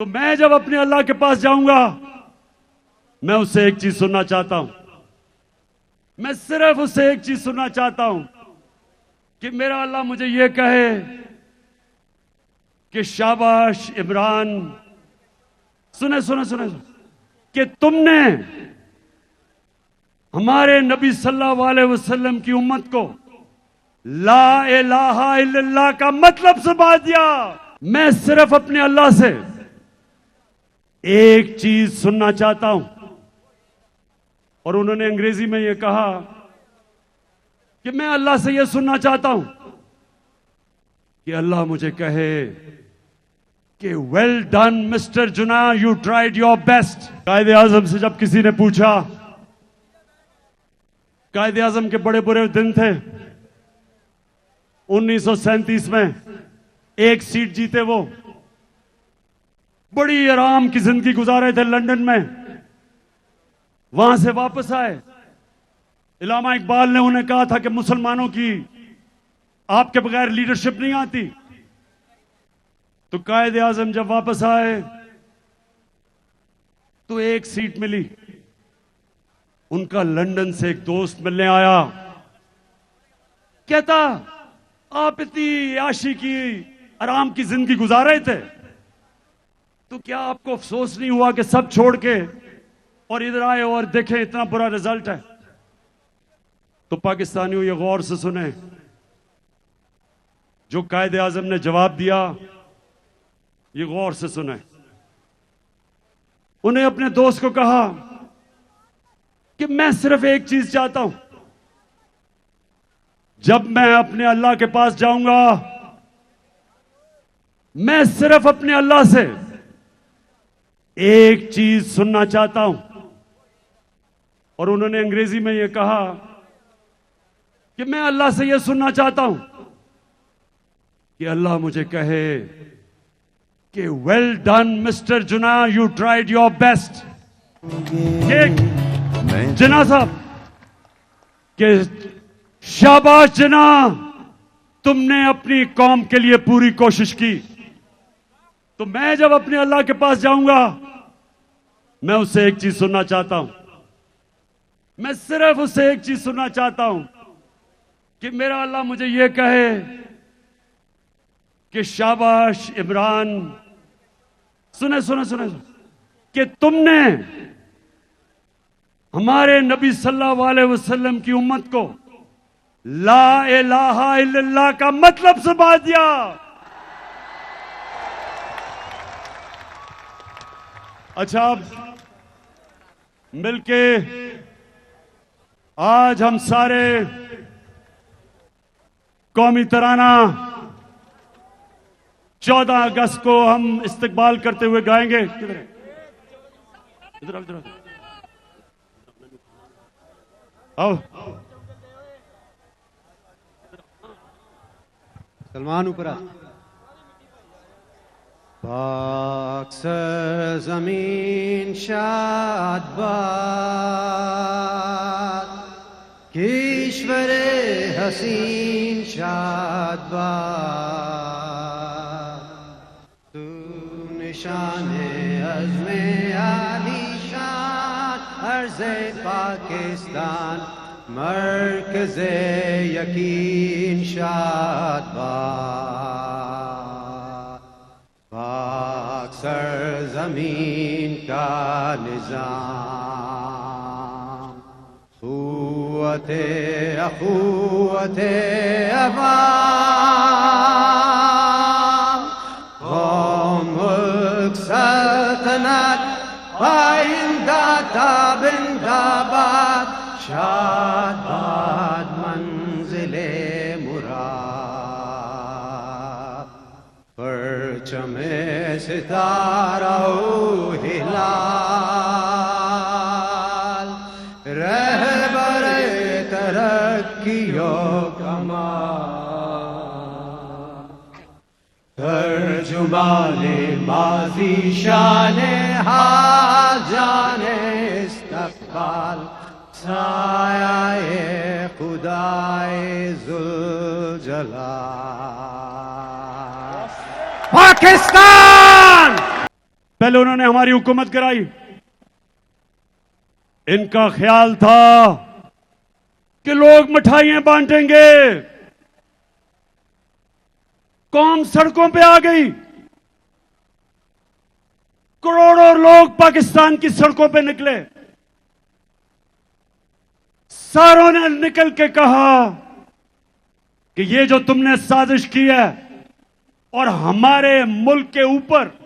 तो मैं जब अपने अल्लाह के पास जाऊंगा, मैं उससे एक चीज सुनना चाहता हूं। मैं सिर्फ उससे एक चीज सुनना चाहता हूं कि मेरा अल्लाह मुझे यह कहे कि शाबाश इमरान, सुने सुने सुने, कि तुमने हमारे नबी सल्लल्लाहु अलैहि वसल्लम की उम्मत को ला इलाहा इल्लल्लाह का मतलब समझा दिया। मैं सिर्फ अपने अल्लाह से एक चीज सुनना चाहता हूं। और उन्होंने अंग्रेजी में यह कहा कि मैं अल्लाह से यह सुनना चाहता हूं कि अल्लाह मुझे कहे कि वेल डन मिस्टर जुना, यू ट्राइड योर बेस्ट। कायदे आजम से जब किसी ने पूछा, कायदे आजम के बड़े बुरे दिन थे 1937 में, एक सीट जीते वो, बड़ी आराम की जिंदगी गुजारे थे लंदन में। वहां से वापस आए, इलामा इकबाल ने उन्हें कहा था कि मुसलमानों की आपके बगैर लीडरशिप नहीं आती। तो कायदे आजम जब वापस आए तो एक सीट मिली। उनका लंदन से एक दोस्त मिलने आया, कहता आप इतनी आशी की आराम की जिंदगी गुजार रहे थे, तो क्या आपको अफसोस नहीं हुआ कि सब छोड़ के और इधर आए और देखें इतना बुरा रिजल्ट है? तो पाकिस्तानियों ये गौर से सुने, जो कायदे आजम ने जवाब दिया ये गौर से सुने। उन्हें अपने दोस्त को कहा कि मैं सिर्फ एक चीज चाहता हूं, जब मैं अपने अल्लाह के पास जाऊंगा, मैं सिर्फ अपने अल्लाह से एक चीज सुनना चाहता हूं। और उन्होंने अंग्रेजी में यह कहा कि मैं अल्लाह से यह सुनना चाहता हूं कि अल्लाह मुझे कहे कि वेल डन मिस्टर जुना, यू ट्राइड योर बेस्ट। जना साहब के शाबाश जना, तुमने अपनी कौम के लिए पूरी कोशिश की। तो मैं जब अपने अल्लाह के पास जाऊंगा, मैं उससे एक चीज सुनना चाहता हूं। मैं सिर्फ उससे एक चीज सुनना चाहता हूं कि मेरा अल्लाह मुझे यह कहे कि शाबाश इमरान, सुने सुने सुने, कि तुमने हमारे नबी सल्लल्लाहु अलैहि वसल्लम की उम्मत को ला इलाहा इल्लल्लाह का मतलब समझा दिया। अच्छा, अब मिलके आज हम सारे कौमी तराना 14 अगस्त को हम इस्तकबाल करते हुए गाएंगे। किधर है? इधर इधर आओ। सलमान ऊपर आ। पाक सरज़मीन शाद बाद, ईश्वरे हसीन शाद बाद, तू निशाने अज़्मे आलीशान, अर्ज़े पाकिस्तान मरकज़े यकीन शाद बाद। पाक सरज़मीन का निज़ाम, क़ुव्वते अख़ुव्वते अवाम, कौम मुल्क सल्तनत आइंदा ताबिंदाबाद, शादाबाद मंजिले मुराद, परचमे सितारा हिलाल, रहबरे तरक्कियो कमाल, तर्जुमाने माज़ी शाने हाल, जाने इस्तक़बाल, साया-ए खुदाए ज़ुल जलाल। पाकिस्तान। पहले उन्होंने हमारी हुकूमत कराई। इनका ख्याल था कि लोग मिठाइयां बांटेंगे। कौम सड़कों पे आ गई। करोड़ों लोग पाकिस्तान की सड़कों पे निकले। सारों ने निकल के कहा कि ये जो तुमने साजिश की है और हमारे मुल्क के ऊपर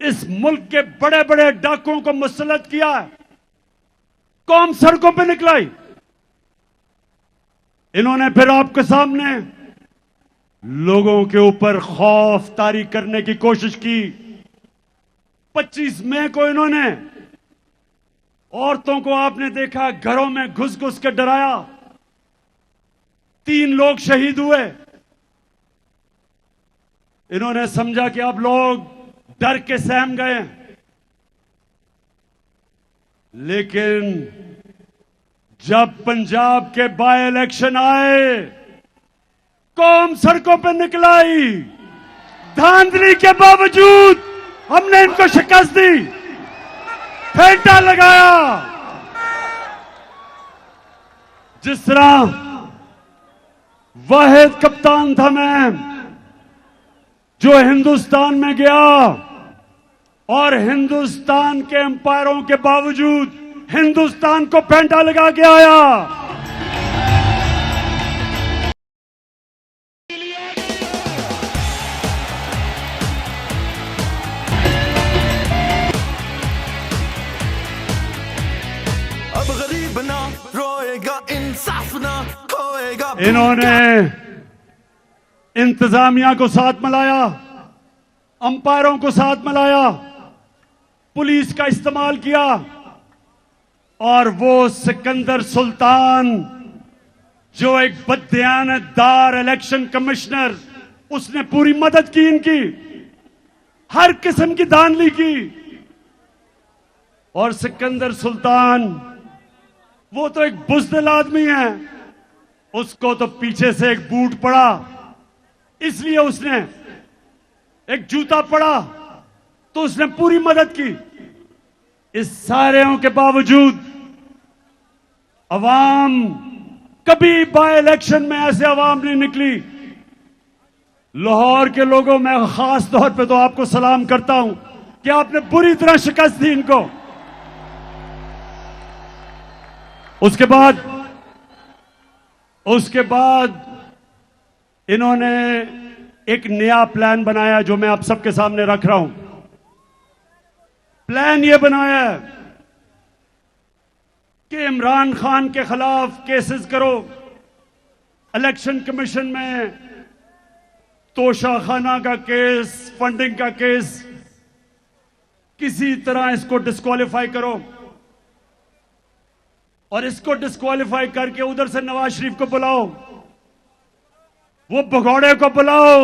इस मुल्क के बड़े बड़े डाकुओं को मुसल्लत किया है, कौम सड़कों पे निकलाई। इन्होंने फिर आपके सामने लोगों के ऊपर खौफ तारी करने की कोशिश की। 25 मई को इन्होंने औरतों को आपने देखा घरों में घुस घुस के डराया। 3 लोग शहीद हुए। इन्होंने समझा कि अब लोग डर के सहम गए, लेकिन जब पंजाब के बाय इलेक्शन आए, कौम सड़कों पर निकलाई। धांधली के बावजूद हमने इनको शिकस्त दी, फेंटा लगाया। जिस तरह वाहिद कप्तान था मैं जो हिंदुस्तान में गया और हिंदुस्तान के अंपायरों के बावजूद हिंदुस्तान को फेंटा लगा के आया। अब गरीब ना रोएगा, इंसाफ ना खोएगा। इन्होंने इंतजामिया को साथ मिलाया, अंपायरों को साथ मिलाया, पुलिस का इस्तेमाल किया और वो सिकंदर सुल्तान जो एक बददियानतदार इलेक्शन कमिश्नर, उसने पूरी मदद की इनकी, हर किस्म की धांधली की। और सिकंदर सुल्तान वो तो एक बुज़दिल आदमी है, उसको तो पीछे से एक बूट पड़ा, इसलिए उसने एक जूता पड़ा तो उसने पूरी मदद की। इस सारों के बावजूद अवाम, कभी बाय इलेक्शन में ऐसे अवाम नहीं निकली। लाहौर के लोगों में खास तौर पे तो आपको सलाम करता हूं कि आपने बुरी तरह शिकस्त दी इनको। उसके बाद इन्होंने एक नया प्लान बनाया जो मैं आप सबके सामने रख रहा हूं। प्लान यह बनाया कि इमरान खान के खिलाफ केसेस करो, इलेक्शन कमीशन में तोशाखाना का केस, फंडिंग का केस, किसी तरह इसको डिस्क्वालीफाई करो और इसको डिस्क्वालीफाई करके उधर से नवाज शरीफ को बुलाओ, वो भगौड़े को बुलाओ।